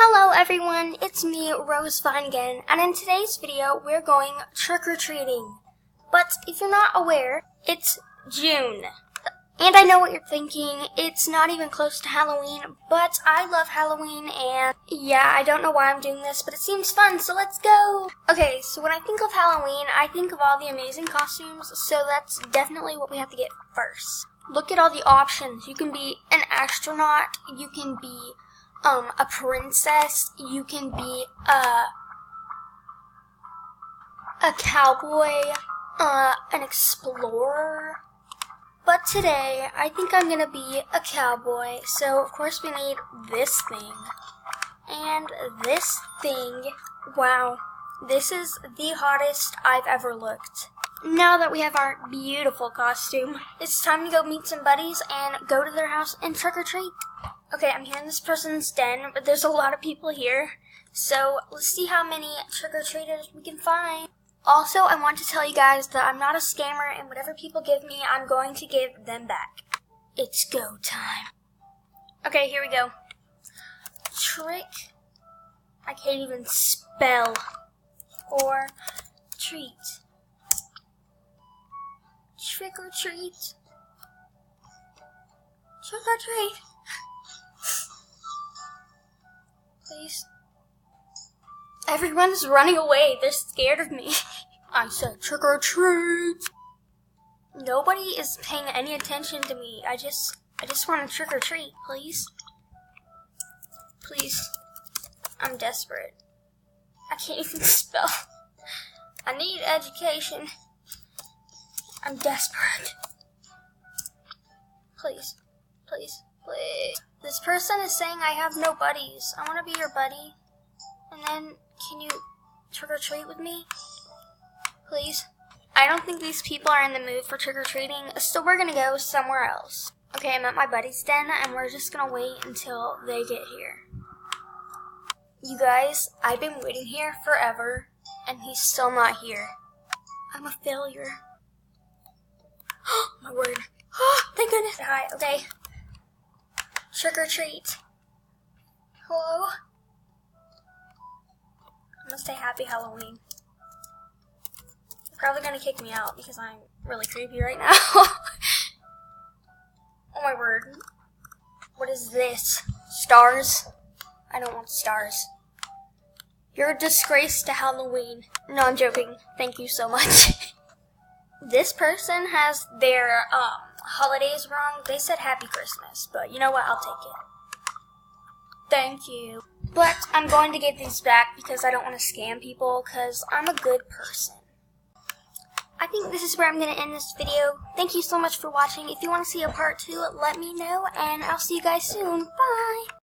Hello everyone, it's me, Rose Vine again, and in today's video, we're going trick-or-treating. But if you're not aware, it's June. And I know what you're thinking, it's not even close to Halloween, but I love Halloween, and yeah, I don't know why I'm doing this, but it seems fun, so let's go! Okay, so when I think of Halloween, I think of all the amazing costumes, so that's definitely what we have to get first. Look at all the options. You can be an astronaut, you can be a princess, you can be a cowboy, an explorer. But today, I think I'm gonna be a cowboy, so of course we need this thing. And this thing, wow, this is the hottest I've ever looked. Now that we have our beautiful costume, it's time to go meet some buddies and go to their house and trick-or-treat. Okay, I'm here in this person's den, but there's a lot of people here. So, let's see how many trick-or-treaters we can find. Also, I want to tell you guys that I'm not a scammer, and whatever people give me, I'm going to give them back. It's go time. Okay, here we go. Trick. I can't even spell. Or treat. Trick-or-treat. Trick-or-treat. Please. Everyone's running away. They're scared of me. I said trick or treat. Nobody is paying any attention to me. I just want to trick or treat, please. Please. I'm desperate. I can't even spell. I need education. I'm desperate. Please. Please. Please. This person is saying I have no buddies. I want to be your buddy. And then, can you trick-or-treat with me? Please? I don't think these people are in the mood for trick-or-treating, so we're gonna go somewhere else. Okay, I'm at my buddy's den, and we're just gonna wait until they get here. You guys, I've been waiting here forever, and he's still not here. I'm a failure. My word. Thank goodness. Hi, okay. Trick-or-treat. Hello? I'm gonna say happy Halloween. They're probably gonna kick me out because I'm really creepy right now. Oh my word. What is this? Stars? I don't want stars. You're a disgrace to Halloween. No, I'm joking. Thank you so much. This person has their holidays wrong. They said Happy Christmas, but you know what? I'll take it. Thank you. But I'm going to give these back because I don't want to scam people because I'm a good person. I think this is where I'm going to end this video. Thank you so much for watching. If you want to see a part 2, let me know, and I'll see you guys soon. Bye!